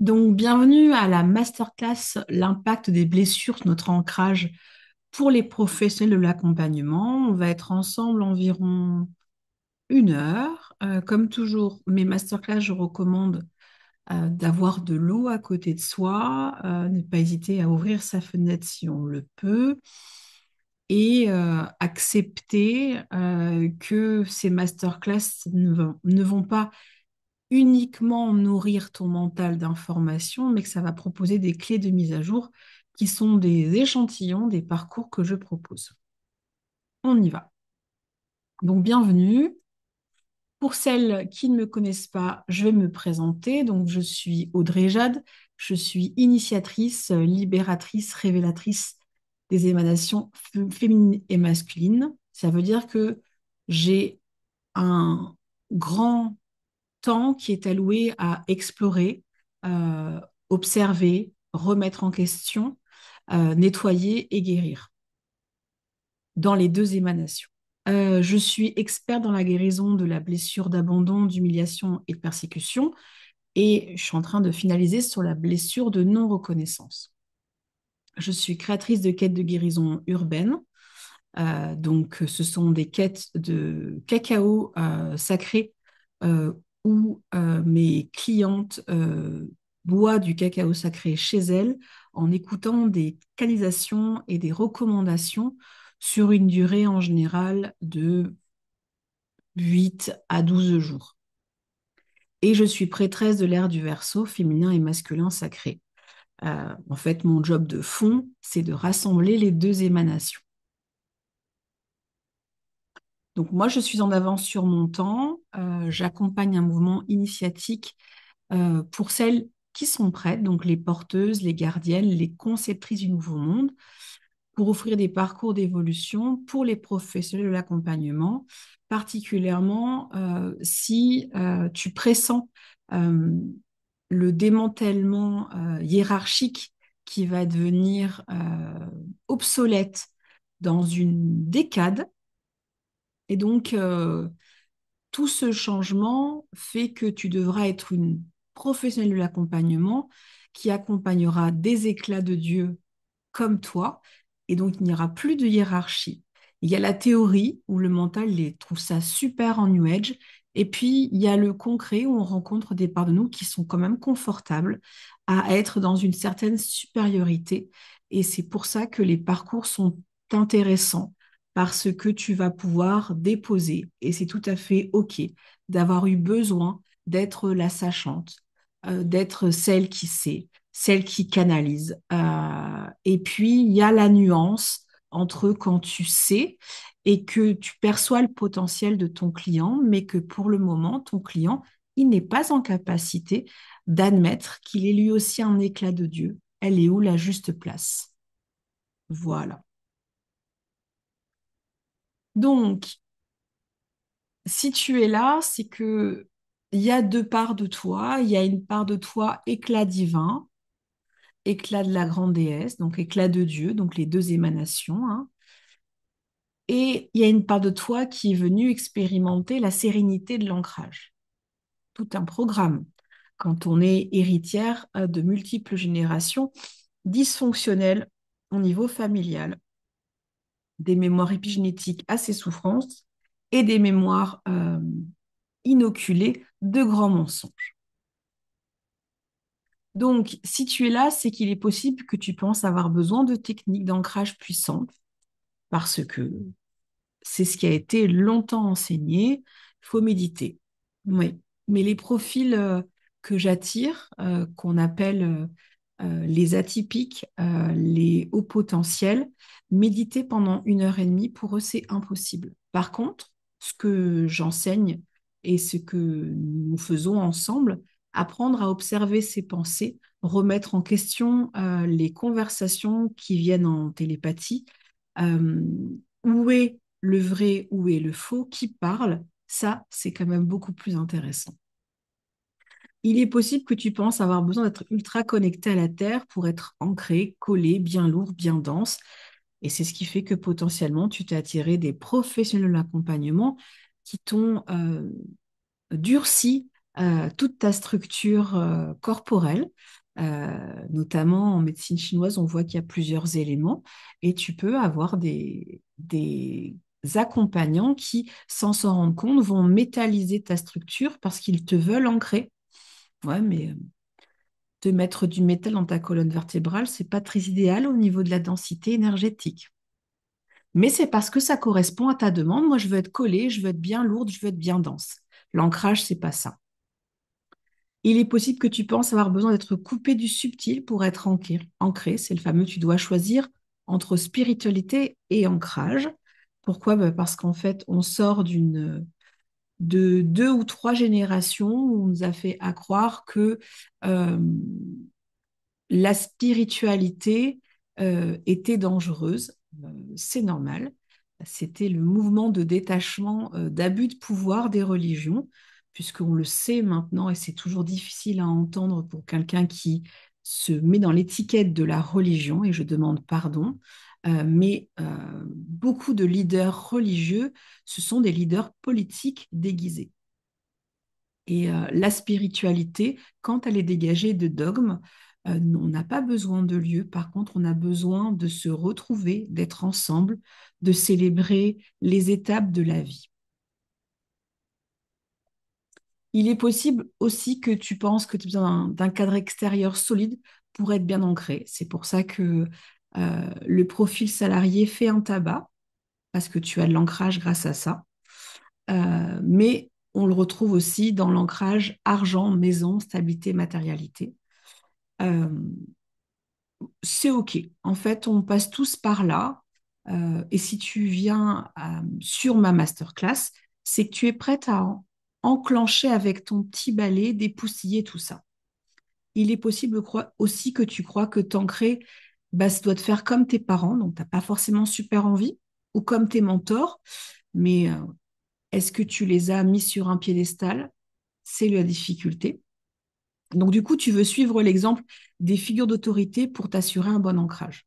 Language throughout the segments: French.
Donc, bienvenue à la masterclass L'impact des blessures sur notre ancrage pour les professionnels de l'accompagnement. On va être ensemble environ 1 heure. Comme toujours, mes masterclass, je recommande d'avoir de l'eau à côté de soi, ne pas hésiter à ouvrir sa fenêtre si on le peut et accepter que ces masterclass ne vont pas uniquement nourrir ton mental d'informations, mais que ça va proposer des clés de mise à jour qui sont des échantillons des parcours que je propose. On y va. Donc, bienvenue. Pour celles qui ne me connaissent pas, je vais me présenter. Donc, je suis Audrey Jade. Je suis initiatrice, libératrice, révélatrice des émanations féminines et masculines. Ça veut dire que j'ai un grand temps qui est alloué à explorer, euh, observer, remettre en question, nettoyer et guérir dans les deux émanations. Je suis expert dans la guérison de la blessure d'abandon, d'humiliation et de persécution, et je suis en train de finaliser sur la blessure de non-reconnaissance. Je suis créatrice de quêtes de guérison urbaine. Donc, ce sont des quêtes de cacao sacré euh, où mes clientes boivent du cacao sacré chez elles en écoutant des canalisations et des recommandations sur une durée en général de 8 à 12 jours. Et je suis prêtresse de l'ère du Verseau, féminin et masculin sacré. En fait, mon job de fond, c'est de rassembler les deux émanations. Donc moi, je suis en avance sur mon temps. J'accompagne un mouvement initiatique pour celles qui sont prêtes, donc les porteuses, les gardiennes, les conceptrices du nouveau monde, pour offrir des parcours d'évolution pour les professionnels de l'accompagnement, particulièrement si tu pressens euh, le démantèlement hiérarchique qui va devenir obsolète dans une décade. Et donc, tout ce changement fait que tu devras être une professionnelle de l'accompagnement qui accompagnera des éclats de Dieu comme toi. Et donc, il n'y aura plus de hiérarchie. Il y a la théorie où le mental trouve ça super en New Age. Et puis, il y a le concret où on rencontre des parts de nous qui sont quand même confortables à être dans une certaine supériorité. Et c'est pour ça que les parcours sont intéressants parce que tu vas pouvoir déposer, et c'est tout à fait OK d'avoir eu besoin d'être la sachante, d'être celle qui sait, celle qui canalise. Et puis, il y a la nuance entre quand tu sais et que tu perçois le potentiel de ton client, mais que pour le moment, ton client, il n'est pas en capacité d'admettre qu'il est lui aussi un éclat de Dieu. Elle est où la juste place? Voilà. Donc, si tu es là, c'est que il y a deux parts de toi. Il y a une part de toi éclat divin, éclat de la grande déesse, donc éclat de Dieu, donc les deux émanations, hein. Et il y a une part de toi qui est venue expérimenter la sérénité de l'ancrage. Tout un programme. Quand on est héritière de multiples générations dysfonctionnelles au niveau familial, des mémoires épigénétiques à ces souffrances et des mémoires inoculées de grands mensonges. Donc, si tu es là, c'est qu'il est possible que tu penses avoir besoin de techniques d'ancrage puissantes parce que c'est ce qui a été longtemps enseigné. Il faut méditer. Oui. Mais les profils que j'attire, qu'on appelle les atypiques, les hauts potentiels, méditer pendant 1 heure et demie, pour eux, c'est impossible. Par contre, ce que j'enseigne et ce que nous faisons ensemble, apprendre à observer ses pensées, remettre en question les conversations qui viennent en télépathie, euh, où est le vrai, où est le faux, qui parle, ça, c'est quand même beaucoup plus intéressant. Il est possible que tu penses avoir besoin d'être ultra connecté à la Terre pour être ancré, collé, bien lourd, bien dense. Et c'est ce qui fait que potentiellement, tu t'es attiré des professionnels de l'accompagnement qui t'ont durci toute ta structure corporelle. Notamment en médecine chinoise, on voit qu'il y a plusieurs éléments et tu peux avoir des accompagnants qui, sans s'en rendre compte, vont métalliser ta structure parce qu'ils te veulent ancrer. Ouais, mais te mettre du métal dans ta colonne vertébrale, c'est pas très idéal au niveau de la densité énergétique. Mais c'est parce que ça correspond à ta demande. Moi, je veux être collée, je veux être bien lourde, je veux être bien dense. L'ancrage, c'est pas ça. Il est possible que tu penses avoir besoin d'être coupé du subtil pour être ancré. C'est le fameux tu dois choisir entre spiritualité et ancrage. Pourquoi? Bah, parce qu'en fait, on sort de deux ou trois générations où on nous a fait à croire que euh, la spiritualité était dangereuse. C'est normal. C'était le mouvement de détachement, d'abus de pouvoir des religions, puisqu'on le sait maintenant, et c'est toujours difficile à entendre pour quelqu'un qui se met dans l'étiquette de la religion, et je demande pardon, mais beaucoup de leaders religieux, ce sont des leaders politiques déguisés. Et la spiritualité, quand elle est dégagée de dogmes, on n'a pas besoin de lieu. Par contre, on a besoin de se retrouver, d'être ensemble, de célébrer les étapes de la vie. Il est possible aussi que tu penses que tu as besoin d'un cadre extérieur solide pour être bien ancré. C'est pour ça que le profil salarié fait un tabac, parce que tu as de l'ancrage grâce à ça. Mais on le retrouve aussi dans l'ancrage argent, maison, stabilité, matérialité. Euh, c'est OK. En fait, on passe tous par là. Et si tu viens sur ma masterclass, c'est que tu es prête à enclencher avec ton petit balai, dépoussier tout ça. Il est possible aussi que tu crois que t'ancrer, bah, ça doit te faire comme tes parents, donc tu n'as pas forcément super envie, ou comme tes mentors, mais est-ce que tu les as mis sur un piédestal? C'est la difficulté. Donc, du coup, tu veux suivre l'exemple des figures d'autorité pour t'assurer un bon ancrage.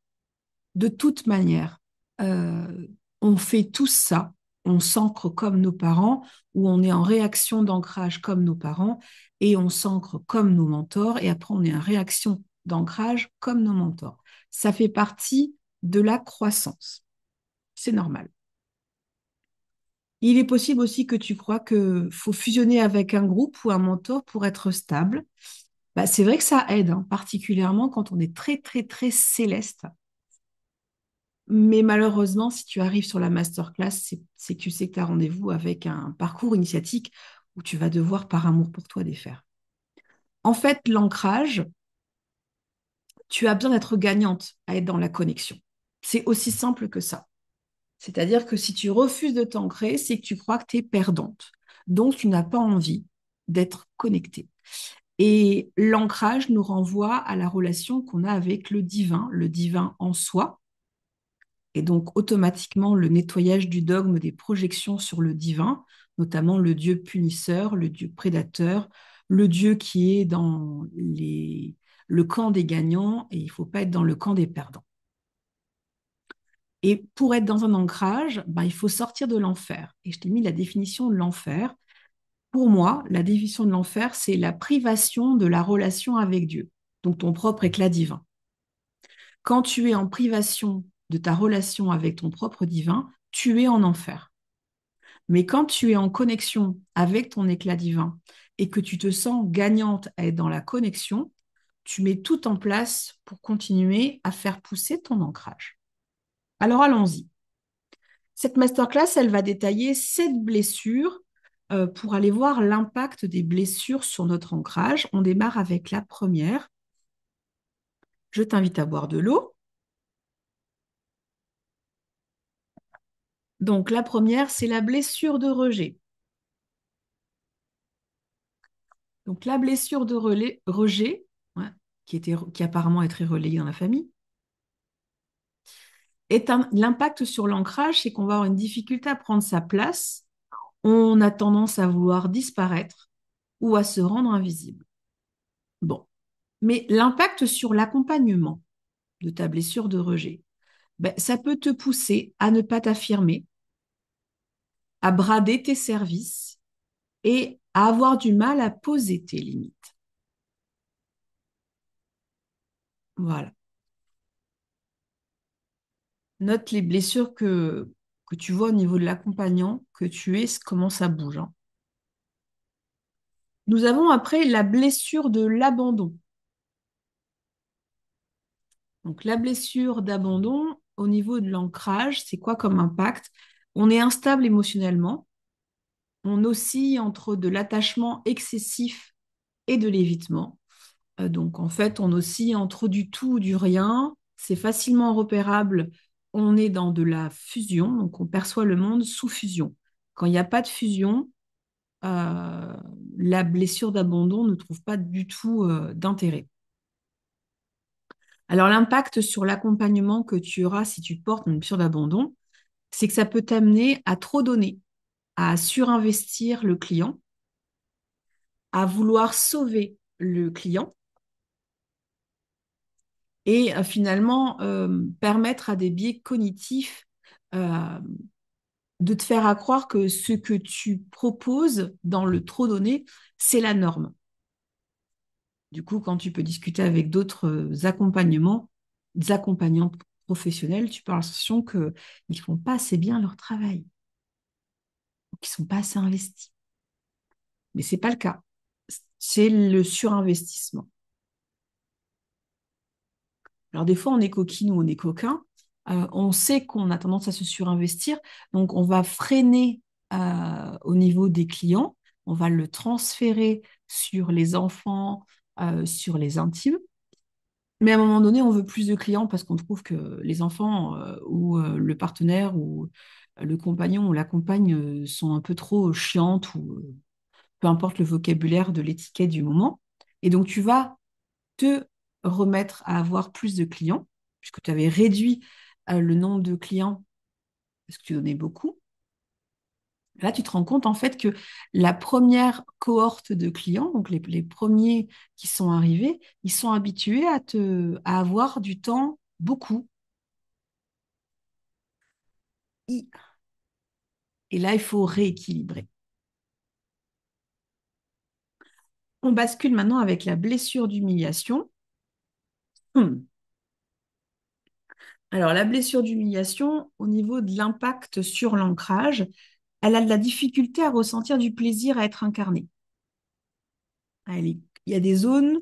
De toute manière, euh, on fait tout ça. On s'ancre comme nos parents, ou on est en réaction d'ancrage comme nos parents, et on s'ancre comme nos mentors, et après on est en réaction d'ancrage comme nos mentors. Ça fait partie de la croissance. C'est normal. Il est possible aussi que tu crois qu'il faut fusionner avec un groupe ou un mentor pour être stable. Bah, c'est vrai que ça aide, hein, particulièrement quand on est très, très, très céleste. Mais malheureusement, si tu arrives sur la masterclass, c'est que tu sais que tu as rendez-vous avec un parcours initiatique où tu vas devoir, par amour pour toi, défaire. En fait, l'ancrage, tu as besoin d'être gagnante à être dans la connexion. C'est aussi simple que ça. C'est-à-dire que si tu refuses de t'ancrer, c'est que tu crois que tu es perdante. Donc, tu n'as pas envie d'être connectée. Et l'ancrage nous renvoie à la relation qu'on a avec le divin en soi, et donc automatiquement le nettoyage du dogme des projections sur le divin, notamment le Dieu punisseur, le Dieu prédateur, le Dieu qui est dans le camp des gagnants et il ne faut pas être dans le camp des perdants. Et pour être dans un ancrage, ben, il faut sortir de l'enfer. Et je t'ai mis la définition de l'enfer. Pour moi, la définition de l'enfer, c'est la privation de la relation avec Dieu, donc ton propre éclat divin. Quand tu es en privation de ta relation avec ton propre divin, tu es en enfer. Mais quand tu es en connexion avec ton éclat divin et que tu te sens gagnante à être dans la connexion, tu mets tout en place pour continuer à faire pousser ton ancrage. Alors allons-y. Cette masterclass, elle va détailler 7 blessures pour aller voir l'impact des blessures sur notre ancrage. On démarre avec la première. Je t'invite à boire de l'eau. Donc la première, c'est la blessure de rejet. Donc la blessure de rejet, ouais, qui apparemment est très relayée dans la famille, l'impact sur l'ancrage, c'est qu'on va avoir une difficulté à prendre sa place. On a tendance à vouloir disparaître ou à se rendre invisible. Bon, mais l'impact sur l'accompagnement de ta blessure de rejet, ben, ça peut te pousser à ne pas t'affirmer, à brader tes services et à avoir du mal à poser tes limites. Voilà. Note les blessures que tu vois au niveau de l'accompagnant que tu es, comment ça bouge, hein. Nous avons après la blessure de l'abandon. Donc, la blessure d'abandon, au niveau de l'ancrage, c'est quoi comme impact? On est instable émotionnellement, on oscille entre de l'attachement excessif et de l'évitement. Donc, en fait, on oscille entre du tout ou du rien. C'est facilement repérable. On est dans de la fusion, donc on perçoit le monde sous fusion. Quand il n'y a pas de fusion, euh, la blessure d'abandon ne trouve pas du tout d'intérêt. Alors, l'impact sur l'accompagnement que tu auras si tu portes une blessure d'abandon, c'est que ça peut t'amener à trop donner, à surinvestir le client, à vouloir sauver le client et finalement permettre à des biais cognitifs euh, de te faire croire que ce que tu proposes dans le trop donné, c'est la norme. Du coup, quand tu peux discuter avec d'autres accompagnements, des accompagnants professionnels, tu peux avoir l'impression qu'ils ne font pas assez bien leur travail, qu'ils ne sont pas assez investis. Mais ce n'est pas le cas. C'est le surinvestissement. Alors des fois, on est coquine ou on est coquin. On sait qu'on a tendance à se surinvestir, donc on va freiner au niveau des clients, on va le transférer sur les enfants, sur les intimes. Mais à un moment donné, on veut plus de clients parce qu'on trouve que les enfants ou le partenaire ou le compagnon ou la compagne sont un peu trop chiantes ou peu importe le vocabulaire de l'étiquette du moment. Et donc, tu vas te remettre à avoir plus de clients, puisque tu avais réduit le nombre de clients parce que tu donnais beaucoup. Là, tu te rends compte en fait que la première cohorte de clients, donc les premiers qui sont arrivés, ils sont habitués à avoir du temps beaucoup. Et là, il faut rééquilibrer. On bascule maintenant avec la blessure d'humiliation. Hmm. Alors, la blessure d'humiliation, au niveau de l'impact sur l'ancrage, elle a de la difficulté à ressentir du plaisir à être incarnée. Il y a des zones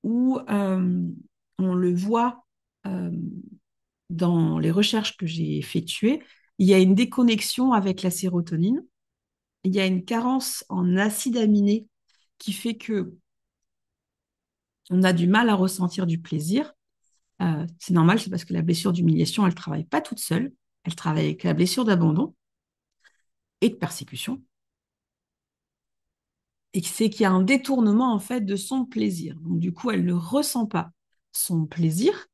où on le voit euh, dans les recherches que j'ai effectuées, il y a une déconnexion avec la sérotonine, il y a une carence en acides aminés qui fait que on a du mal à ressentir du plaisir. C'est normal, c'est parce que la blessure d'humiliation, elle ne travaille pas toute seule, elle travaille avec la blessure d'abandon et de persécution. Et c'est qu'il y a un détournement en fait de son plaisir. Donc du coup, elle ne ressent pas son plaisir.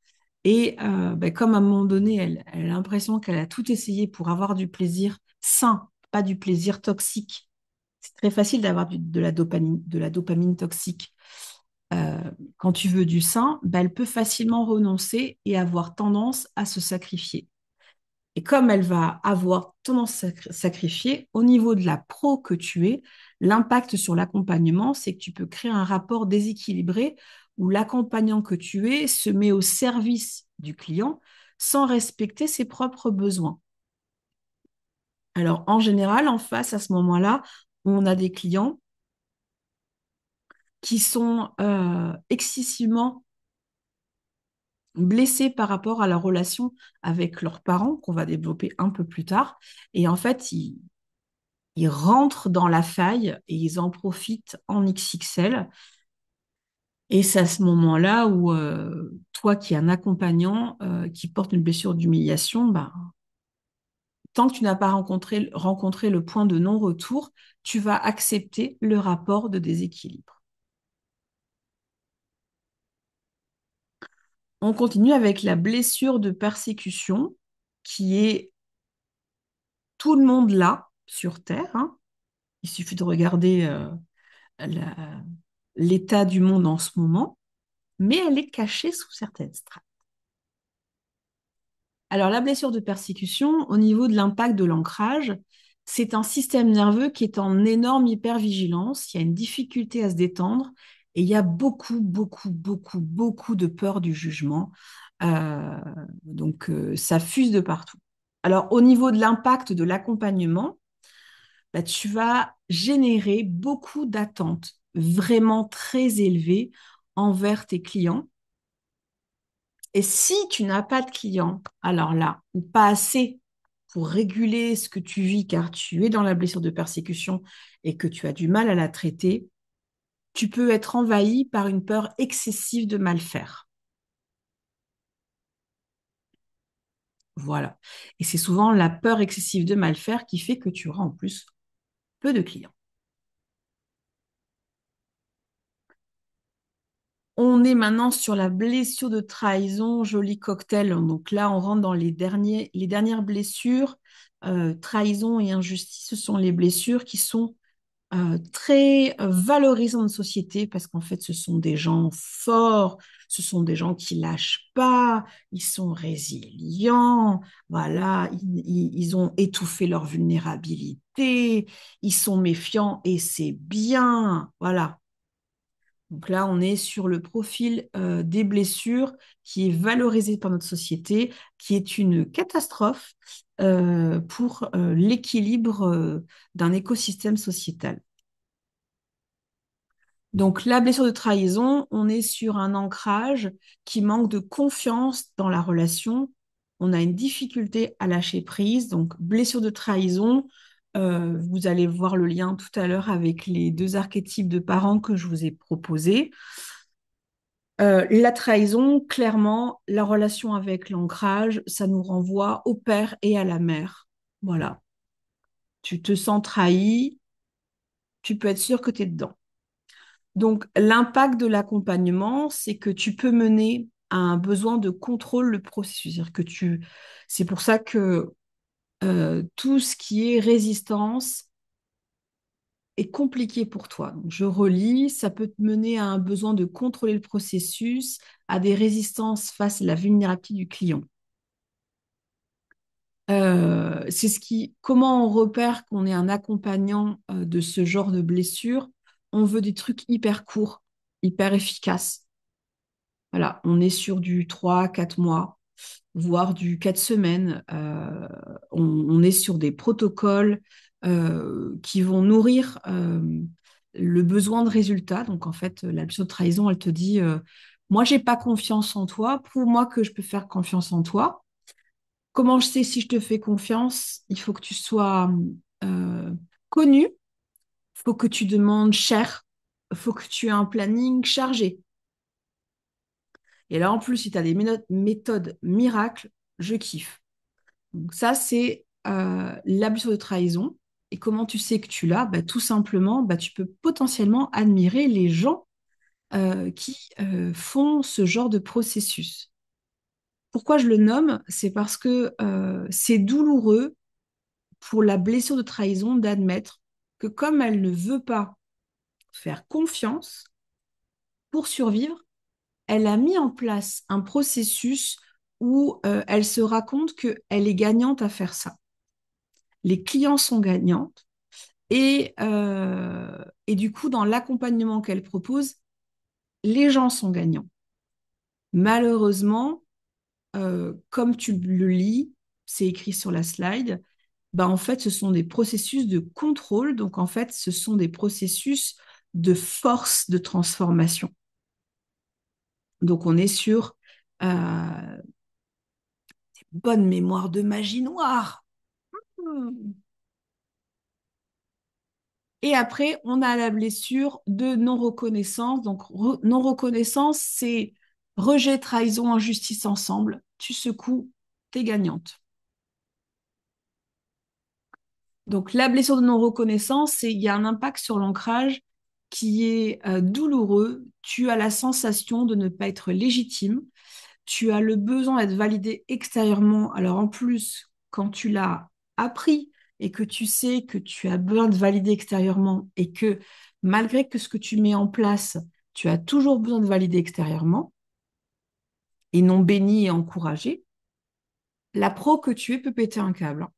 Et ben, comme à un moment donné, elle a l'impression qu'elle a tout essayé pour avoir du plaisir sain, pas du plaisir toxique. C'est très facile d'avoir de la dopamine toxique. Euh, Quand tu veux du sain, ben, elle peut facilement renoncer et avoir tendance à se sacrifier. Et comme elle va avoir tendance à sacrifier, au niveau de la pro que tu es, l'impact sur l'accompagnement, c'est que tu peux créer un rapport déséquilibré où l'accompagnant que tu es se met au service du client sans respecter ses propres besoins. Alors, en général, en face, à ce moment-là, on a des clients qui sont excessivement blessés par rapport à la relation avec leurs parents, qu'on va développer un peu plus tard. Et en fait, ils rentrent dans la faille et ils en profitent en XXL. Et c'est à ce moment-là où toi qui es un accompagnant qui porte une blessure d'humiliation, bah, tant que tu n'as pas rencontré le point de non-retour, tu vas accepter le rapport de déséquilibre. On continue avec la blessure de persécution qui est tout le monde là sur Terre, hein. Il suffit de regarder la- l'état du monde en ce moment, mais elle est cachée sous certaines strates. Alors, la blessure de persécution, au niveau de l'impact de l'ancrage, c'est un système nerveux qui est en énorme hypervigilance, il y a une difficulté à se détendre et il y a beaucoup, beaucoup, beaucoup, beaucoup de peur du jugement. Euh, ça fuse de partout. Alors, au niveau de l'impact de l'accompagnement, bah, tu vas générer beaucoup d'attentes vraiment très élevées envers tes clients. Et si tu n'as pas de clients, alors là, ou pas assez pour réguler ce que tu vis, car tu es dans la blessure de persécution et que tu as du mal à la traiter, tu peux être envahi par une peur excessive de mal faire. Voilà. Et c'est souvent la peur excessive de mal faire qui fait que tu auras en plus peu de clients. On est maintenant sur la blessure de trahison, joli cocktail. Donc là, on rentre dans les dernières blessures. Trahison et injustice, ce sont les blessures qui sont très valorisant de société parce qu'en fait, ce sont des gens forts, ce sont des gens qui lâchent pas, ils sont résilients, voilà, ils ont étouffé leur vulnérabilité, ils sont méfiants et c'est bien, voilà. Donc là, on est sur le profil des blessures qui est valorisé par notre société, qui est une catastrophe pour l'équilibre d'un écosystème sociétal. Donc, la blessure de trahison, on est sur un ancrage qui manque de confiance dans la relation. On a une difficulté à lâcher prise. Donc, blessure de trahison, vous allez voir le lien tout à l'heure avec les deux archétypes de parents que je vous ai proposés. La trahison, clairement, la relation avec l'ancrage, ça nous renvoie au père et à la mère. Voilà. Tu te sens trahi, tu peux être sûr que tu es dedans. Donc, l'impact de l'accompagnement, c'est que tu peux mener à un besoin de contrôle le processus. C'est-à-dire que c'est pour ça que tout ce qui est résistance est compliqué pour toi. Donc, je relis, ça peut te mener à un besoin de contrôler le processus, à des résistances face à la vulnérabilité du client. Comment on repère qu'on est un accompagnant de ce genre de blessure? On veut des trucs hyper courts, hyper efficaces. Voilà, on est sur du 3, 4 mois, voire du 4 semaines. On est sur des protocoles qui vont nourrir le besoin de résultat. Donc, en fait, la blessure de trahison, elle te dit, moi, j'ai pas confiance en toi. Prouve-moi que je peux faire confiance en toi. Comment je sais si je te fais confiance? Il faut que tu sois euh, connu, il faut que tu demandes cher, il faut que tu aies un planning chargé. Et là, en plus, si tu as des méthodes miracles, je kiffe. Donc ça, c'est l'abus de trahison. Et comment tu sais que tu l'as? Bah, tout simplement, bah, tu peux potentiellement admirer les gens qui font ce genre de processus. Pourquoi je le nomme? C'est parce que c'est douloureux pour la blessure de trahison d'admettre que comme elle ne veut pas faire confiance pour survivre, elle a mis en place un processus où elle se raconte qu'elle est gagnante à faire ça. Les clients sont gagnantes et du coup, dans l'accompagnement qu'elle propose, les gens sont gagnants. Malheureusement, comme tu le lis, c'est écrit sur la slide, bah en fait, ce sont des processus de contrôle. Donc, en fait, ce sont des processus de force de transformation. Donc, on est sur bonne mémoire de magie noire. Hmm. Et après, on a la blessure de non-reconnaissance. Donc, non-reconnaissance, c'est rejet, trahison, injustice ensemble. Tu secoues, t'es gagnante. Donc, la blessure de non-reconnaissance, il y a un impact sur l'ancrage qui est douloureux. Tu as la sensation de ne pas être légitime. Tu as le besoin d'être validé extérieurement. Alors, en plus, quand tu l'as appris et que tu sais que tu as besoin de valider extérieurement et que malgré que ce que tu mets en place, tu as toujours besoin de valider extérieurement et non béni et encouragé, la pro que tu es peut péter un câble.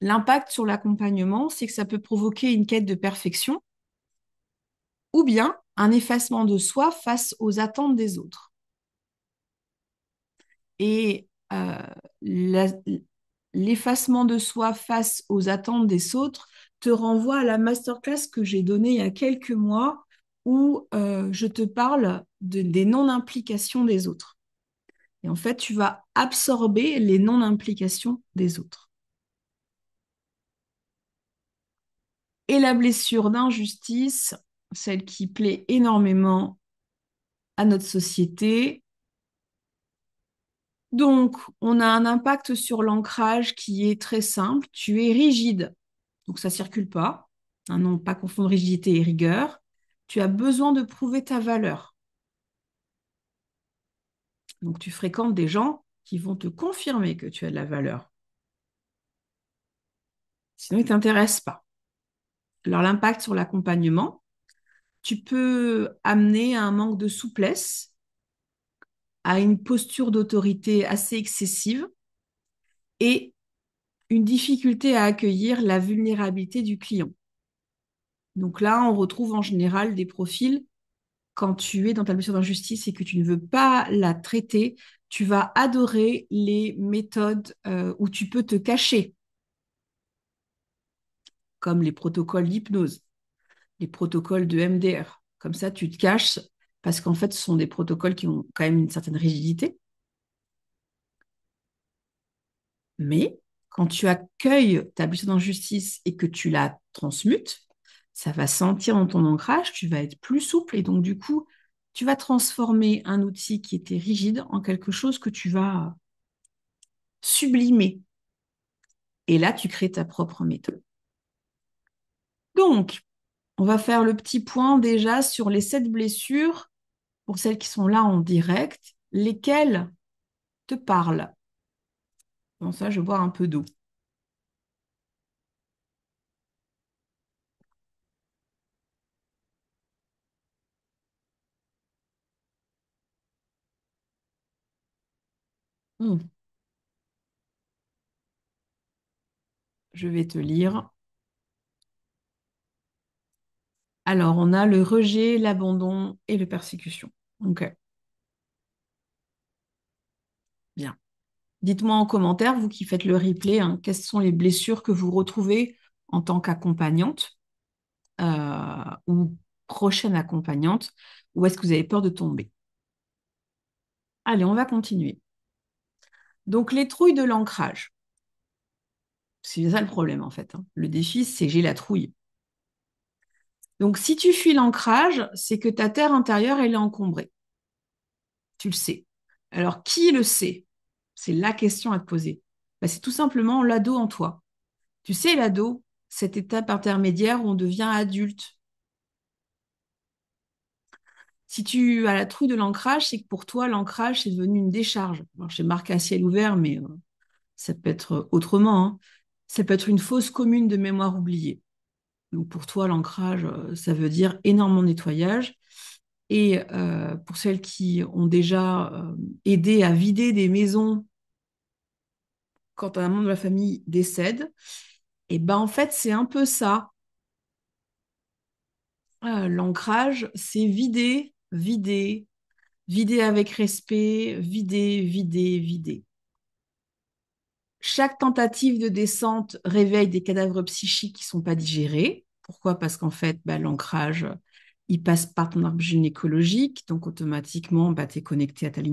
l'impact sur l'accompagnement, c'est que ça peut provoquer une quête de perfection ou bien un effacement de soi face aux attentes des autres. Et la- l'effacement de soi face aux attentes des autres te renvoie à la masterclass que j'ai donnée il y a quelques mois où je te parle des non-implications des autres. Et en fait, tu vas absorber les non-implications des autres. Et la blessure d'injustice, celle qui plaît énormément à notre société. Donc, on a un impact sur l'ancrage qui est très simple. Tu es rigide, donc ça circule pas. Hein, non, pas confondre rigidité et rigueur. Tu as besoin de prouver ta valeur. Donc, tu fréquentes des gens qui vont te confirmer que tu as de la valeur. Sinon, ils ne t'intéressent pas. Alors, l'impact sur l'accompagnement, tu peux amener à un manque de souplesse, à une posture d'autorité assez excessive et une difficulté à accueillir la vulnérabilité du client. Donc là, on retrouve en général des profils quand tu es dans ta blessure d'injustice et que tu ne veux pas la traiter, tu vas adorer les méthodes où tu peux te cacher, comme les protocoles d'hypnose, les protocoles de MDR. Comme ça, tu te caches parce qu'en fait, ce sont des protocoles qui ont quand même une certaine rigidité. Mais quand tu accueilles ta blessure d'injustice et que tu la transmutes, ça va sentir dans ton ancrage, tu vas être plus souple et donc du coup, tu vas transformer un outil qui était rigide en quelque chose que tu vas sublimer. Et là, tu crées ta propre méthode. Donc, on va faire le petit point déjà sur les 7 blessures, pour celles qui sont là en direct, lesquelles te parlent. Bon, ça, je vais boire un peu d'eau. Hmm. Je vais te lire. Alors, on a le rejet, l'abandon et la persécution. Ok, bien. Dites-moi en commentaire, vous qui faites le replay, hein, quelles sont les blessures que vous retrouvez en tant qu'accompagnante ou prochaine accompagnante, ou est-ce que vous avez peur de tomber? Allez, on va continuer. Donc, les trouilles de l'ancrage. C'est ça le problème en fait, hein. Le défi, c'est que j'ai la trouille. Donc, si tu fuis l'ancrage, c'est que ta terre intérieure, elle est encombrée. Tu le sais. Alors, qui le sait? C'est la question à te poser. Bah, c'est tout simplement l'ado en toi. Tu sais, l'ado, cette étape intermédiaire où on devient adulte. Si tu as la trouille de l'ancrage, c'est que pour toi, l'ancrage, c'est devenu une décharge. Alors, j'ai marqué à ciel ouvert, mais ça peut être autrement, hein. Ça peut être une fausse commune de mémoire oubliée. Donc pour toi, l'ancrage, ça veut dire énormément de nettoyage. Et pour celles qui ont déjà aidé à vider des maisons quand un membre de la famille décède, et ben en fait, c'est un peu ça. L'ancrage, c'est vider, vider, vider avec respect, vider, vider, vider. Chaque tentative de descente réveille des cadavres psychiques qui ne sont pas digérés. Pourquoi? Parce qu'en fait, bah, l'ancrage, il passe par ton arbre gynécologique, donc automatiquement, bah, tu es connecté à ta les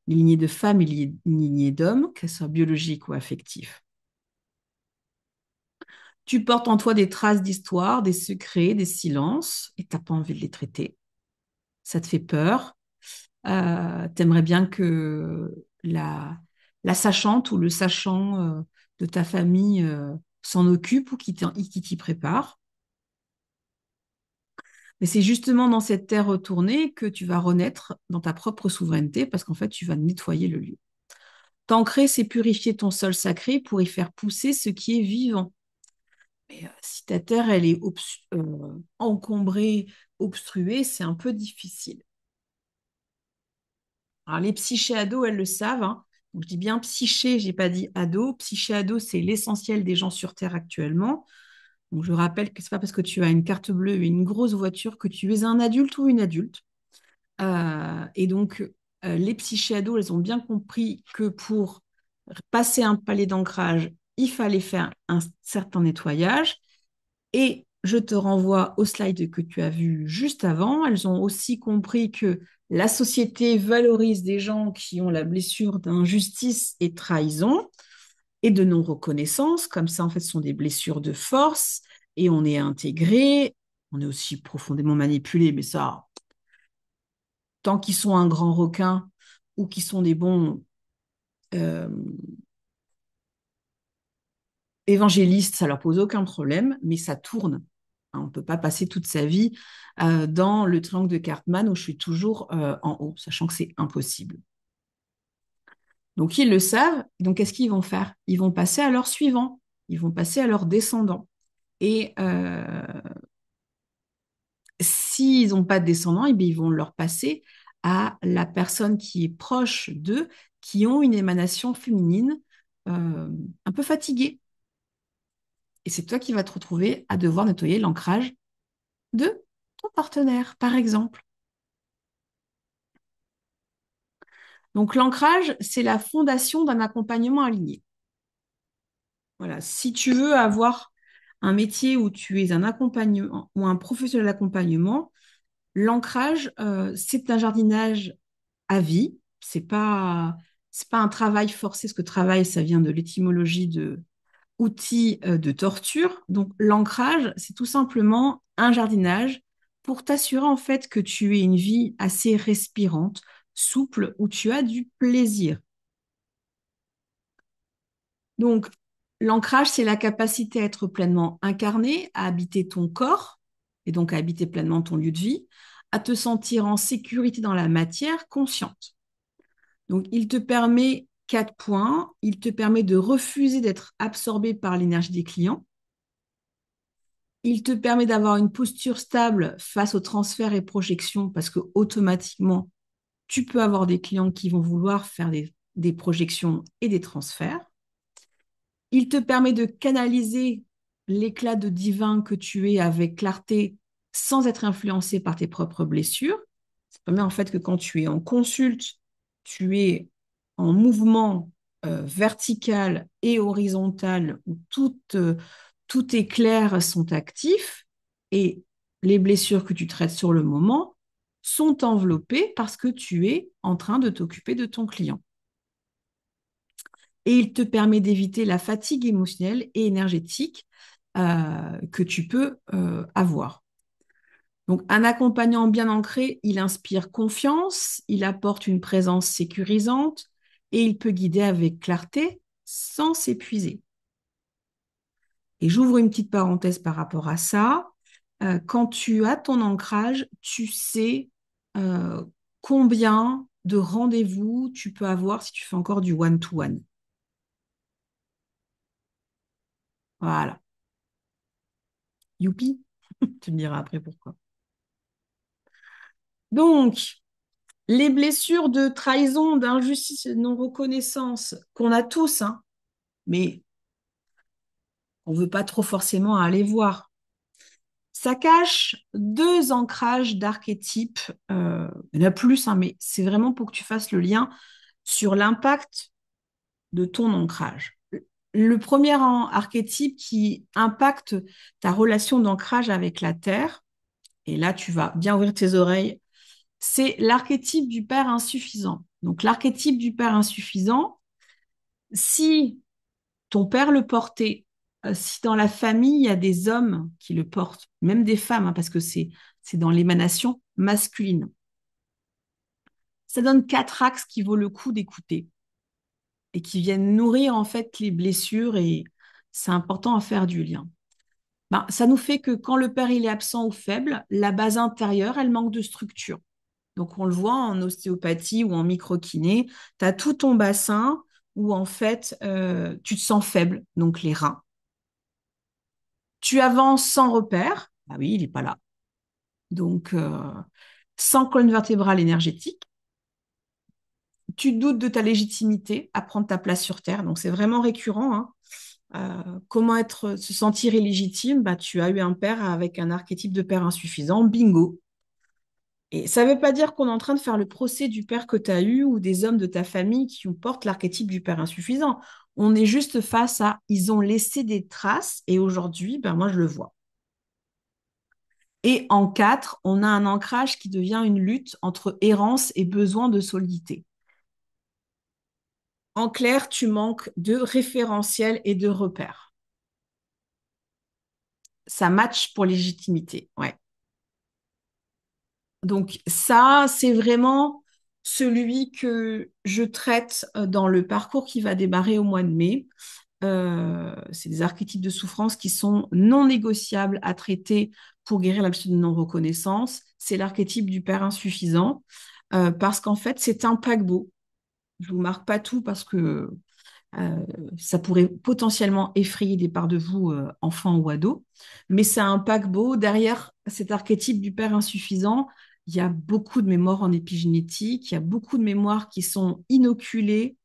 lignées de femmes et les lignées d'hommes, qu'elles soient biologiques ou affectives. Tu portes en toi des traces d'histoire, des secrets, des silences, et tu n'as pas envie de les traiter. Ça te fait peur. Tu aimerais bien que la sachante ou le sachant de ta famille s'en occupe ou qui t'y prépare. Mais c'est justement dans cette terre retournée que tu vas renaître dans ta propre souveraineté parce qu'en fait, tu vas nettoyer le lieu. T'ancrer, c'est purifier ton sol sacré pour y faire pousser ce qui est vivant. Mais si ta terre, elle est encombrée, obstruée, c'est un peu difficile. Alors, les psyché ados, elles le savent, hein. Donc, je dis bien psyché, j'ai pas dit ado. Psyché ado, c'est l'essentiel des gens sur Terre actuellement. Donc, je rappelle que c'est pas parce que tu as une carte bleue et une grosse voiture que tu es un adulte ou une adulte. Et donc, les psyché ados, elles ont bien compris que pour passer un palier d'ancrage, il fallait faire un certain nettoyage. Et je te renvoie au slide que tu as vu juste avant. Elles ont aussi compris que la société valorise des gens qui ont la blessure d'injustice et trahison et de non-reconnaissance. Comme ça, en fait, ce sont des blessures de force et on est intégré. On est aussi profondément manipulé, mais ça, tant qu'ils sont un grand requin ou qu'ils sont des bons euh, évangélistes, ça leur pose aucun problème, mais ça tourne. On ne peut pas passer toute sa vie dans le triangle de Cartman où je suis toujours en haut, sachant que c'est impossible. Donc, ils le savent. Donc, qu'est-ce qu'ils vont faire? Ils vont passer à leur suivant. Ils vont passer à leur descendant. Et s'ils n'ont pas de descendant, eh bien, ils vont leur passer à la personne qui est proche d'eux, qui ont une émanation féminine euh, un peu fatiguée. Et c'est toi qui vas te retrouver à devoir nettoyer l'ancrage de ton partenaire, par exemple. Donc, l'ancrage, c'est la fondation d'un accompagnement aligné. Voilà. Si tu veux avoir un métier où tu es un accompagnement ou un professionnel d'accompagnement, l'ancrage, c'est un jardinage à vie. C'est pas un travail forcé, parce que travail, ça vient de l'étymologie de outil de torture. Donc, l'ancrage, c'est tout simplement un jardinage pour t'assurer en fait que tu aies une vie assez respirante, souple, où tu as du plaisir. Donc, l'ancrage, c'est la capacité à être pleinement incarné, à habiter ton corps, et donc à habiter pleinement ton lieu de vie, à te sentir en sécurité dans la matière consciente. Donc, il te permet 4 points. Il te permet de refuser d'être absorbé par l'énergie des clients. Il te permet d'avoir une posture stable face aux transferts et projections parce que automatiquement, tu peux avoir des clients qui vont vouloir faire des projections et des transferts. Il te permet de canaliser l'éclat de divin que tu es avec clarté sans être influencé par tes propres blessures. Ça permet en fait que quand tu es en consulte, tu es en mouvement vertical et horizontal où tous tes clairs sont actifs et les blessures que tu traites sur le moment sont enveloppées parce que tu es en train de t'occuper de ton client. Et il te permet d'éviter la fatigue émotionnelle et énergétique que tu peux avoir. Donc, un accompagnant bien ancré, il inspire confiance, il apporte une présence sécurisante et il peut guider avec clarté sans s'épuiser. Et j'ouvre une petite parenthèse par rapport à ça. Quand tu as ton ancrage, tu sais euh, combien de rendez-vous tu peux avoir si tu fais encore du one-to-one. Voilà. Youpi, tu me diras après pourquoi. Donc, les blessures de trahison, d'injustice et de non-reconnaissance qu'on a tous, hein, mais on ne veut pas trop forcément aller voir. Ça cache deux ancrages d'archétypes. Il y en a plus, hein, mais c'est vraiment pour que tu fasses le lien sur l'impact de ton ancrage. Le premier archétype qui impacte ta relation d'ancrage avec la Terre, et là tu vas bien ouvrir tes oreilles, c'est l'archétype du père insuffisant. Donc l'archétype du père insuffisant, si ton père le portait, si dans la famille il y a des hommes qui le portent, même des femmes, hein, parce que c'est dans l'émanation masculine, ça donne 4 axes qui vaut le coup d'écouter et qui viennent nourrir en fait les blessures et c'est important à faire du lien. Ben, ça nous fait que quand le père il est absent ou faible, la base intérieure, elle manque de structure. Donc, on le voit en ostéopathie ou en microkiné, tu as tout ton bassin où en fait, tu te sens faible, donc les reins. Tu avances sans repère, ah oui, il n'est pas là. Donc, sans colonne vertébrale énergétique. Tu doutes de ta légitimité à prendre ta place sur Terre. Donc, c'est vraiment récurrent, hein. Comment se sentir illégitime? Bah, tu as eu un père avec un archétype de père insuffisant. Bingo. Et ça ne veut pas dire qu'on est en train de faire le procès du père que tu as eu ou des hommes de ta famille qui portent l'archétype du père insuffisant. On est juste face à, ils ont laissé des traces et aujourd'hui, ben moi je le vois. Et en 4, on a un ancrage qui devient une lutte entre errance et besoin de solidité. En clair, tu manques de référentiel et de repères. Ça match pour légitimité, ouais. Donc ça, c'est vraiment celui que je traite dans le parcours qui va démarrer au mois de mai. C'est des archétypes de souffrance qui sont non négociables à traiter pour guérir l'absence de non-reconnaissance. C'est l'archétype du père insuffisant parce qu'en fait, c'est un paquebot. Je vous marque pas tout parce que euh, ça pourrait potentiellement effrayer des parts de vous, enfants ou ados, mais c'est un paquebot. Derrière cet archétype du père insuffisant, il y a beaucoup de mémoires en épigénétique, il y a beaucoup de mémoires qui sont inoculées,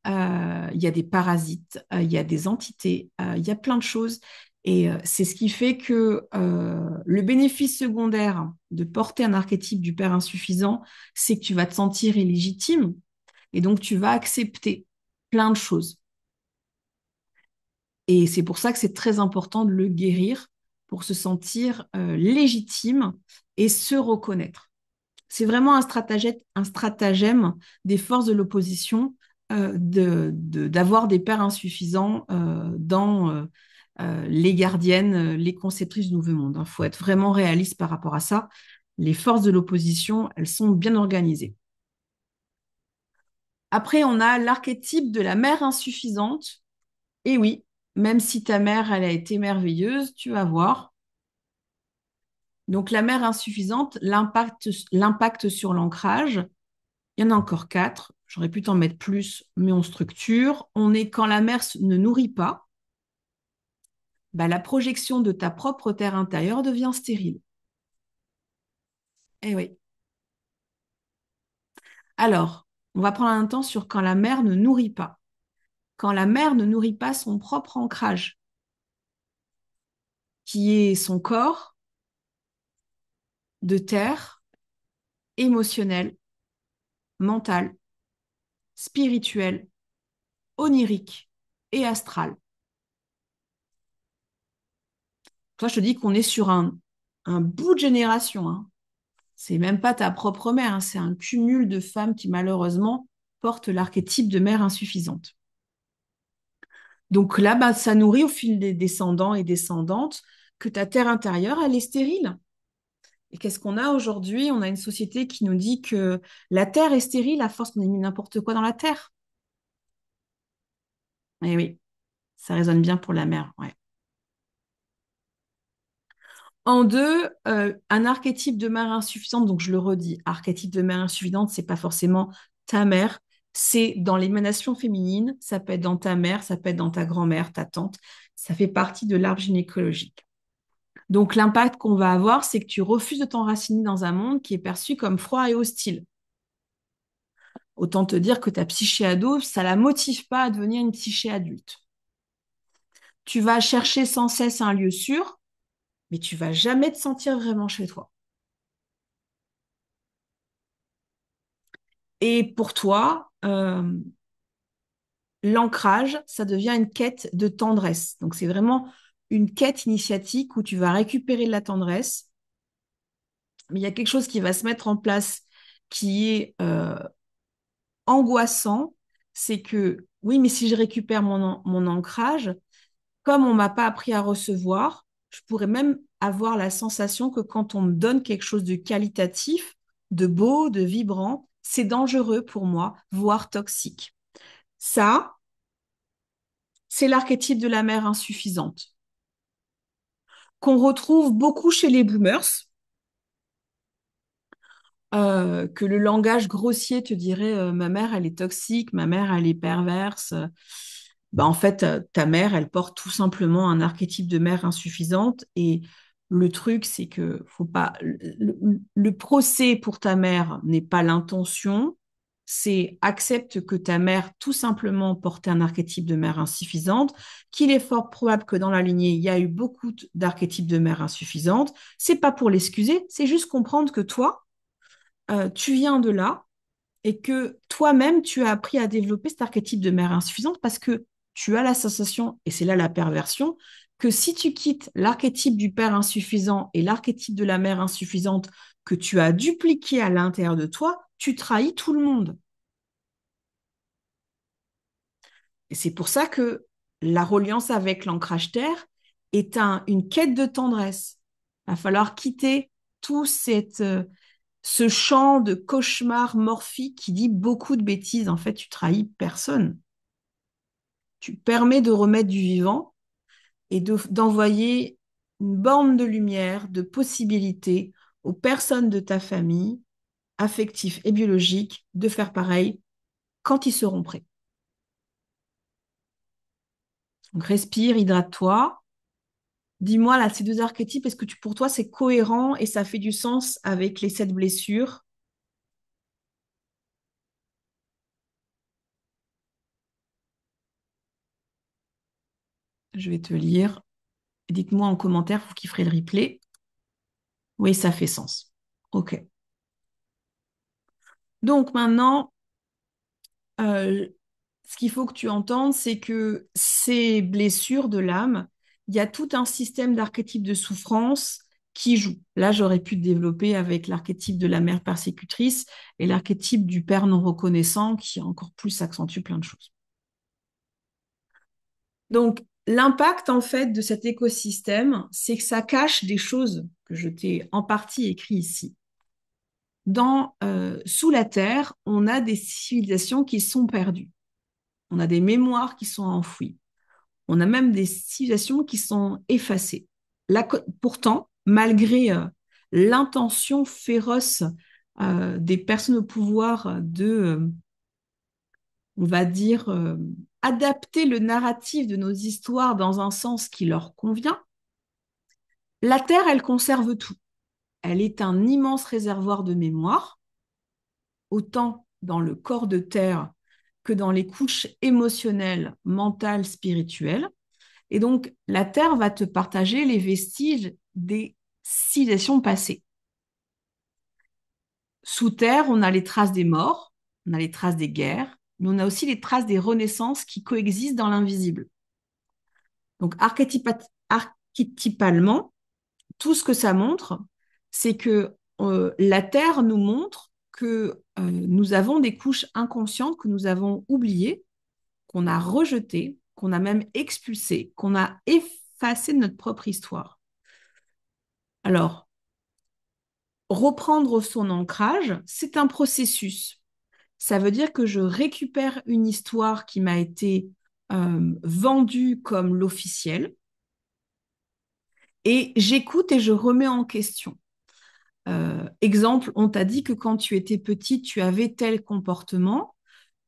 il y a des parasites, il y a des entités, il y a plein de choses. Et c'est ce qui fait que le bénéfice secondaire de porter un archétype du père insuffisant, c'est que tu vas te sentir illégitime et donc tu vas accepter plein de choses. Et c'est pour ça que c'est très important de le guérir pour se sentir légitime et se reconnaître. C'est vraiment un stratagème des forces de l'opposition d'avoir des pères insuffisants dans les gardiennes, les conceptrices du Nouveau Monde. Il faut être vraiment réaliste par rapport à ça. Les forces de l'opposition, elles sont bien organisées. Après, on a l'archétype de la mère insuffisante. Et oui, même si ta mère, elle a été merveilleuse, tu vas voir. Donc, la mère insuffisante, l'impact sur l'ancrage, il y en a encore 4. J'aurais pu t'en mettre plus, mais on structure. On est quand la mère ne nourrit pas, bah, la projection de ta propre terre intérieure devient stérile. Eh oui. Alors, on va prendre un temps sur quand la mère ne nourrit pas. Quand la mère ne nourrit pas son propre ancrage, qui est son corps de terre émotionnel, mental, spirituel, onirique et astral. Toi, je te dis qu'on est sur un bout de génération, hein. C'est même pas ta propre mère, hein, c'est un cumul de femmes qui malheureusement portent l'archétype de mère insuffisante. Donc là, bah, ça nourrit au fil des descendants et descendantes que ta terre intérieure, elle est stérile. Et qu'est-ce qu'on a aujourd'hui? On a une société qui nous dit que la terre est stérile à force qu'on ait mis n'importe quoi dans la terre. Et oui, ça résonne bien pour la mère, ouais. En 2, un archétype de mère insuffisante, donc je le redis, archétype de mère insuffisante, c'est pas forcément ta mère, c'est dans l'émanation féminine, ça peut être dans ta mère, ça peut être dans ta grand-mère, ta tante, ça fait partie de l'arbre gynécologique. Donc l'impact qu'on va avoir, c'est que tu refuses de t'enraciner dans un monde qui est perçu comme froid et hostile. Autant te dire que ta psyché ado, ça la motive pas à devenir une psyché adulte. Tu vas chercher sans cesse un lieu sûr, mais tu vas jamais te sentir vraiment chez toi. Et pour toi, l'ancrage, ça devient une quête de tendresse. Donc, c'est vraiment une quête initiatique où tu vas récupérer de la tendresse, mais il y a quelque chose qui va se mettre en place qui est angoissant. C'est que, oui, mais si je récupère mon ancrage, comme on ne m'a pas appris à recevoir, je pourrais même avoir la sensation que quand on me donne quelque chose de qualitatif, de beau, de vibrant, c'est dangereux pour moi, voire toxique. Ça, c'est l'archétype de la mère insuffisante, qu'on retrouve beaucoup chez les boomers, que le langage grossier te dirait ma mère, elle est toxique, ma mère, elle est perverse. Bah, en fait, ta mère, elle porte tout simplement un archétype de mère insuffisante. Et le truc, c'est que faut pas. Le procès pour ta mère n'est pas l'intention, c'est accepte que ta mère tout simplement portait un archétype de mère insuffisante, qu'il est fort probable que dans la lignée, il y a eu beaucoup d'archétypes de mère insuffisante. C'est pas pour l'excuser, c'est juste comprendre que toi, tu viens de là et que toi-même, tu as appris à développer cet archétype de mère insuffisante parce que tu as la sensation, et c'est là la perversion, que si tu quittes l'archétype du père insuffisant et l'archétype de la mère insuffisante que tu as dupliqué à l'intérieur de toi, tu trahis tout le monde. Et c'est pour ça que la reliance avec l'ancrage terre est une quête de tendresse. Il va falloir quitter tout ce champ de cauchemar morphique qui dit beaucoup de bêtises. En fait, tu trahis personne. Tu permets de remettre du vivant et d'envoyer une borne de lumière, de possibilités aux personnes de ta famille, affectives et biologiques, de faire pareil quand ils seront prêts. Donc, respire, hydrate-toi. Dis-moi, là, ces deux archétypes, est-ce que pour toi, c'est cohérent et ça fait du sens avec les 7 blessures? Je vais te lire. Dites-moi en commentaire, vous qui ferez le replay. Oui, ça fait sens. OK. Donc maintenant, euh, ce qu'il faut que tu entendes, c'est que ces blessures de l'âme, il y a tout un système d'archétypes de souffrance qui joue. Là, j'aurais pu te développer avec l'archétype de la mère persécutrice et l'archétype du père non reconnaissant qui encore plus accentue plein de choses. Donc, l'impact en fait de cet écosystème, c'est que ça cache des choses que je t'ai en partie écrit ici. Sous la Terre, on a des civilisations qui sont perdues. On a des mémoires qui sont enfouies. On a même des civilisations qui sont effacées. Pourtant, malgré l'intention féroce des personnes au pouvoir on va dire, adapter le narratif de nos histoires dans un sens qui leur convient, la Terre, elle conserve tout. Elle est un immense réservoir de mémoire, autant dans le corps de Terre que dans les couches émotionnelles, mentales, spirituelles. Et donc, la Terre va te partager les vestiges des civilisations passées. Sous Terre, on a les traces des morts, on a les traces des guerres, mais on a aussi les traces des renaissances qui coexistent dans l'invisible. Donc, archétypalement, tout ce que ça montre, c'est que la Terre nous montre que nous avons des couches inconscientes que nous avons oubliées, qu'on a rejetées, qu'on a même expulsées, qu'on a effacées de notre propre histoire. Alors, reprendre son ancrage, c'est un processus. Ça veut dire que je récupère une histoire qui m'a été vendue comme l'officielle et j'écoute et je remets en question. Exemple, on t'a dit que quand tu étais petite, tu avais tel comportement.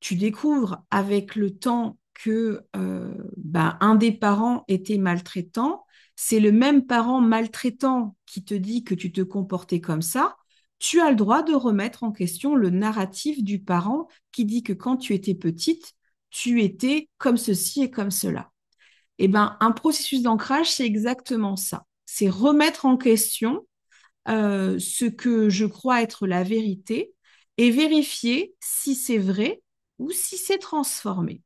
Tu découvres avec le temps que un des parents était maltraitant. C'est le même parent maltraitant qui te dit que tu te comportais comme ça. Tu as le droit de remettre en question le narratif du parent qui dit que quand tu étais petite, tu étais comme ceci et comme cela. Eh ben, un processus d'ancrage, c'est exactement ça. C'est remettre en question ce que je crois être la vérité et vérifier si c'est vrai ou si c'est transformé.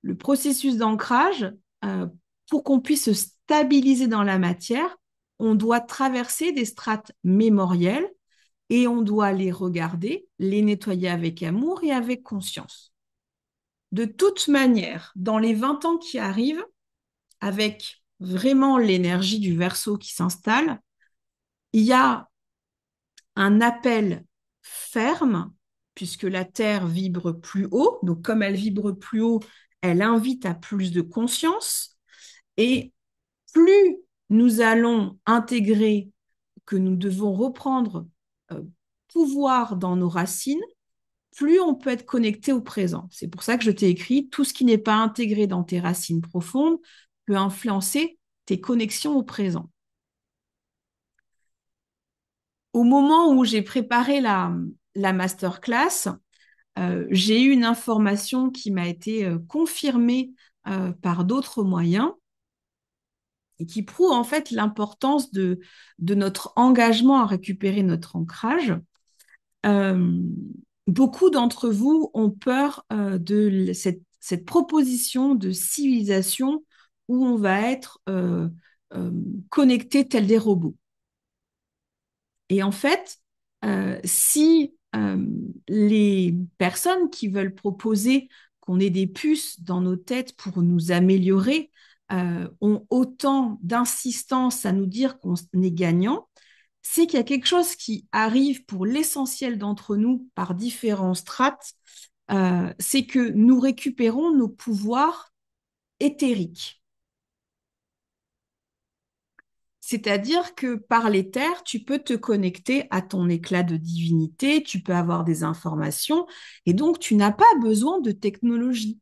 Le processus d'ancrage, euh, pour qu'on puisse se stabiliser dans la matière, on doit traverser des strates mémorielles et on doit les regarder, les nettoyer avec amour et avec conscience. De toute manière, dans les 20 ans qui arrivent, avec vraiment l'énergie du verso qui s'installe, il y a un appel ferme, puisque la Terre vibre plus haut. Donc, comme elle vibre plus haut, elle invite à plus de conscience. Et plus nous allons intégrer que nous devons reprendre euh, pouvoir dans nos racines, plus on peut être connecté au présent. C'est pour ça que je t'ai écrit, tout ce qui n'est pas intégré dans tes racines profondes peut influencer tes connexions au présent. Au moment où j'ai préparé la masterclass, j'ai eu une information qui m'a été confirmée par d'autres moyens et qui prouve en fait l'importance de notre engagement à récupérer notre ancrage. Euh, Beaucoup d'entre vous ont peur cette proposition de civilisation où on va être euh, connecté tel des robots. Et en fait, si les personnes qui veulent proposer qu'on ait des puces dans nos têtes pour nous améliorer ont autant d'insistance à nous dire qu'on est gagnant, c'est qu'il y a quelque chose qui arrive pour l'essentiel d'entre nous par différents strates, c'est que nous récupérons nos pouvoirs éthériques. C'est-à-dire que par l'éther, tu peux te connecter à ton éclat de divinité, tu peux avoir des informations, et donc tu n'as pas besoin de technologie.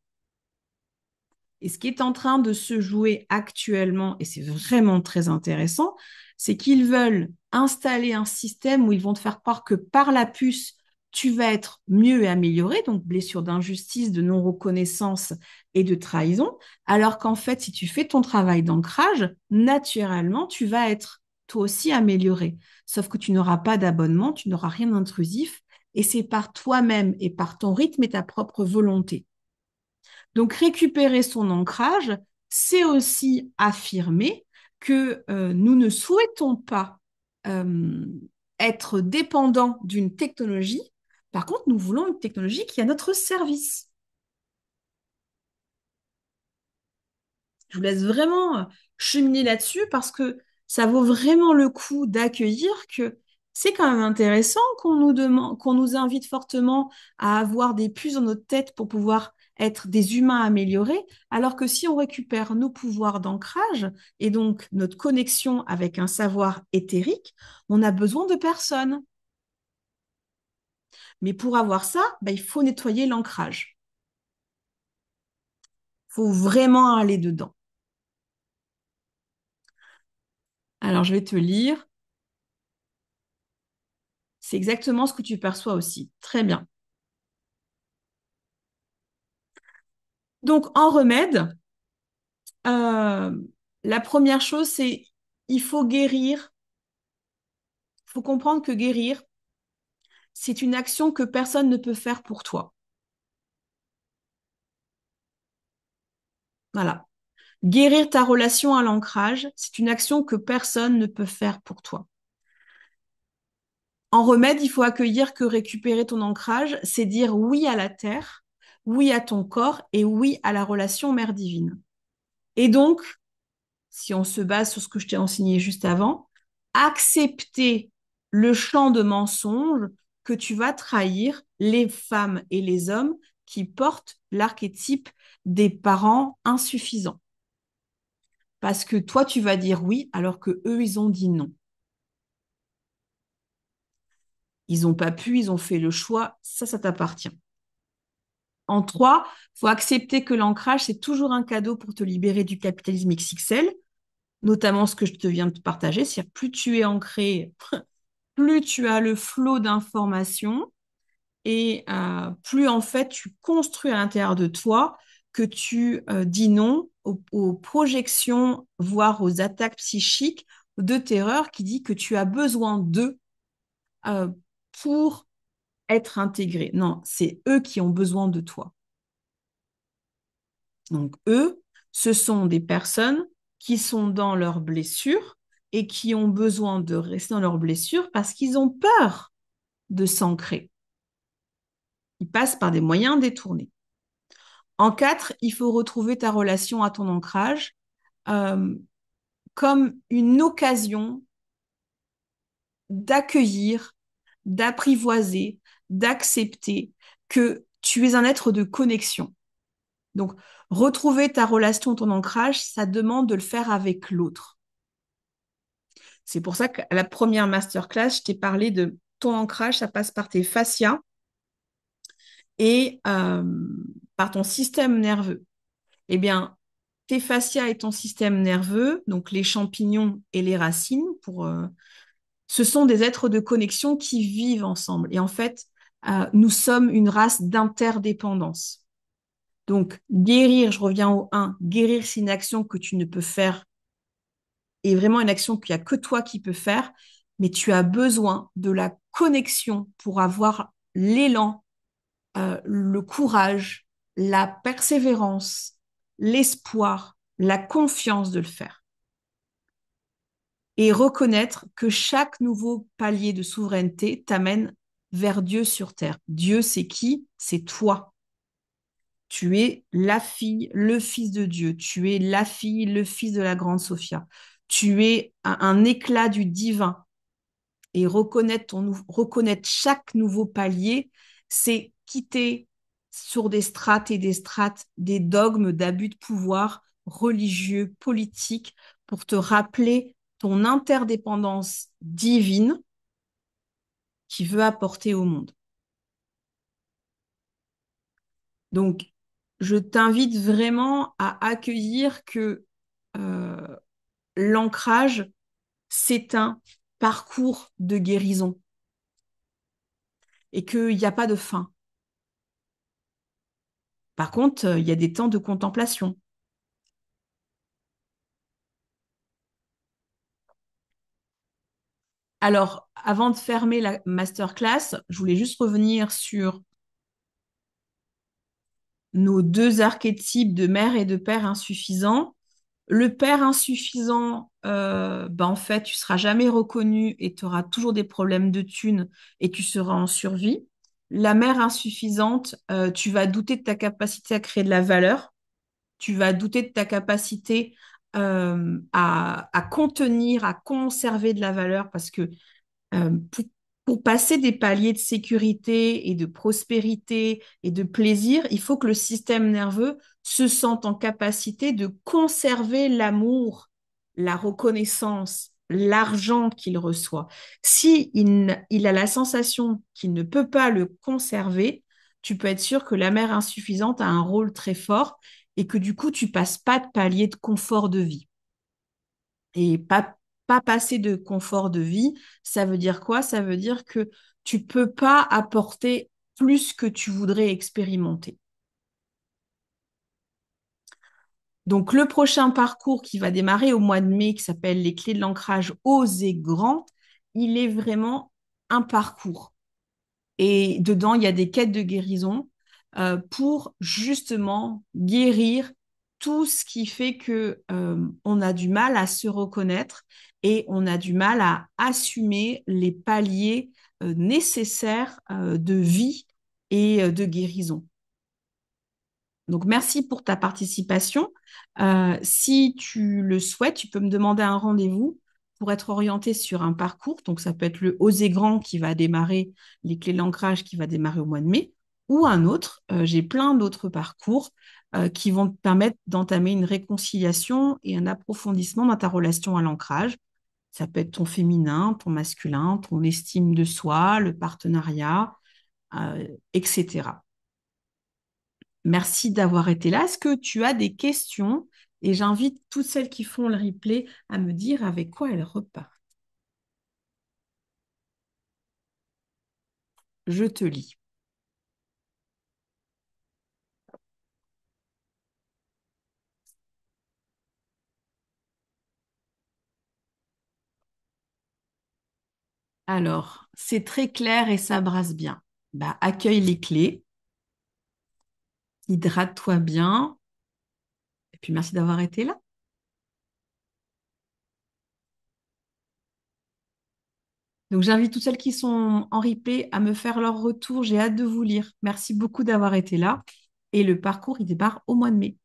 Et ce qui est en train de se jouer actuellement, et c'est vraiment très intéressant, c'est qu'ils veulent installer un système où ils vont te faire croire que par la puce, tu vas être mieux et amélioré, donc blessure d'injustice, de non-reconnaissance et de trahison, alors qu'en fait, si tu fais ton travail d'ancrage, naturellement, tu vas être toi aussi amélioré. Sauf que tu n'auras pas d'abonnement, tu n'auras rien d'intrusif, et c'est par toi-même et par ton rythme et ta propre volonté. Donc, récupérer son ancrage, c'est aussi affirmer que nous ne souhaitons pas euh, être dépendants d'une technologie. Par contre, nous voulons une technologie qui est à notre service. Je vous laisse vraiment cheminer là-dessus parce que ça vaut vraiment le coup d'accueillir que c'est quand même intéressant qu'on nous demande, qu'on nous invite fortement à avoir des puces dans notre tête pour pouvoir être des humains améliorés, alors que si on récupère nos pouvoirs d'ancrage et donc notre connexion avec un savoir éthérique, on n'a besoin de personne. Mais pour avoir ça, ben, il faut nettoyer l'ancrage. Il faut vraiment aller dedans. Alors, je vais te lire. C'est exactement ce que tu perçois aussi. Très bien. Donc, en remède, euh, la première chose, c'est il faut guérir. Il faut comprendre que guérir, c'est une action que personne ne peut faire pour toi. Voilà. Guérir ta relation à l'ancrage, c'est une action que personne ne peut faire pour toi. En remède, il faut accueillir que récupérer ton ancrage, c'est dire oui à la terre, oui à ton corps et oui à la relation mère divine. Et donc, si on se base sur ce que je t'ai enseigné juste avant, accepter le champ de mensonges que tu vas trahir les femmes et les hommes qui portent l'archétype des parents insuffisants. Parce que toi, tu vas dire oui, alors que eux, ils ont dit non. Ils n'ont pas pu, ils ont fait le choix, ça t'appartient. En trois, il faut accepter que l'ancrage, c'est toujours un cadeau pour te libérer du capitalisme XXL, notamment ce que je te viens de partager, c'est-à-dire plus tu es ancré, plus tu as le flot d'informations et plus en fait tu construis à l'intérieur de toi que tu dis non aux projections, voire aux attaques psychiques de terreur qui dit que tu as besoin d'eux euh, pour être intégré. Non, c'est eux qui ont besoin de toi. Donc eux, ce sont des personnes qui sont dans leurs blessures et qui ont besoin de rester dans leurs blessures parce qu'ils ont peur de s'ancrer. Ils passent par des moyens détournés. En quatre, il faut retrouver ta relation à ton ancrage euh, comme une occasion d'accueillir, d'apprivoiser, d'accepter que tu es un être de connexion. Donc, retrouver ta relation, ton ancrage, ça demande de le faire avec l'autre. C'est pour ça qu'à la première masterclass, je t'ai parlé de ton ancrage, ça passe par tes fascias et par ton système nerveux. Eh bien, tes fascias et ton système nerveux, donc les champignons et les racines, ce sont des êtres de connexion qui vivent ensemble. Et en fait, Nous sommes une race d'interdépendance. Donc, guérir, je reviens au un, guérir, c'est une action que tu ne peux faire et vraiment une action qu'il n'y a que toi qui peux faire, mais tu as besoin de la connexion pour avoir l'élan, le courage, la persévérance, l'espoir, la confiance de le faire. Et reconnaître que chaque nouveau palier de souveraineté t'amène vers Dieu sur terre. Dieu, c'est qui? C'est toi. Tu es la fille, le fils de Dieu. Tu es la fille, le fils de la grande Sophia. Tu es un éclat du divin. Et reconnaître chaque nouveau palier, c'est quitter sur des strates et des strates des dogmes d'abus de pouvoir religieux, politiques, pour te rappeler ton interdépendance divine qui veut apporter au monde. Donc, je t'invite vraiment à accueillir que euh, l'ancrage, c'est un parcours de guérison et qu'il n'y a pas de fin. Par contre, il y a des temps de contemplation. Alors, avant de fermer la masterclass, je voulais juste revenir sur nos deux archétypes de mère et de père insuffisant. Le père insuffisant, en fait, tu seras jamais reconnu et tu auras toujours des problèmes de thunes et tu seras en survie. La mère insuffisante, tu vas douter de ta capacité à créer de la valeur. Tu vas douter de ta capacité à contenir, à conserver de la valeur parce que pour passer des paliers de sécurité et de prospérité et de plaisir, il faut que le système nerveux se sente en capacité de conserver l'amour, la reconnaissance, l'argent qu'il reçoit. Si il a la sensation qu'il ne peut pas le conserver, tu peux être sûr que la mère insuffisante a un rôle très fort et que du coup, tu passes pas de palier de confort de vie. Et pas passer de confort de vie, ça veut dire quoi? Ça veut dire que tu peux pas apporter plus que tu voudrais expérimenter. Donc, le prochain parcours qui va démarrer au mois de mai, qui s'appelle Les clés de l'ancrage Oser grand, il est vraiment un parcours. Et dedans, il y a des quêtes de guérison pour justement guérir tout ce qui fait que on a du mal à se reconnaître et on a du mal à assumer les paliers nécessaires de vie et de guérison. Donc, merci pour ta participation. Si tu le souhaites, tu peux me demander un rendez-vous pour être orienté sur un parcours. Donc, ça peut être le Oser Grand qui va démarrer, les clés de l'ancrage qui va démarrer au mois de mai, ou un autre. J'ai plein d'autres parcours qui vont te permettre d'entamer une réconciliation et un approfondissement dans ta relation à l'ancrage. Ça peut être ton féminin, ton masculin, ton estime de soi, le partenariat, etc. Merci d'avoir été là. Est-ce que tu as des questions? Et j'invite toutes celles qui font le replay à me dire avec quoi elles repartent. Je te lis. Alors, c'est très clair et ça brasse bien. Bah, accueille les clés, hydrate-toi bien, et puis merci d'avoir été là. Donc, j'invite toutes celles qui sont en replay à me faire leur retour. J'ai hâte de vous lire. Merci beaucoup d'avoir été là. Et le parcours, il démarre au mois de mai.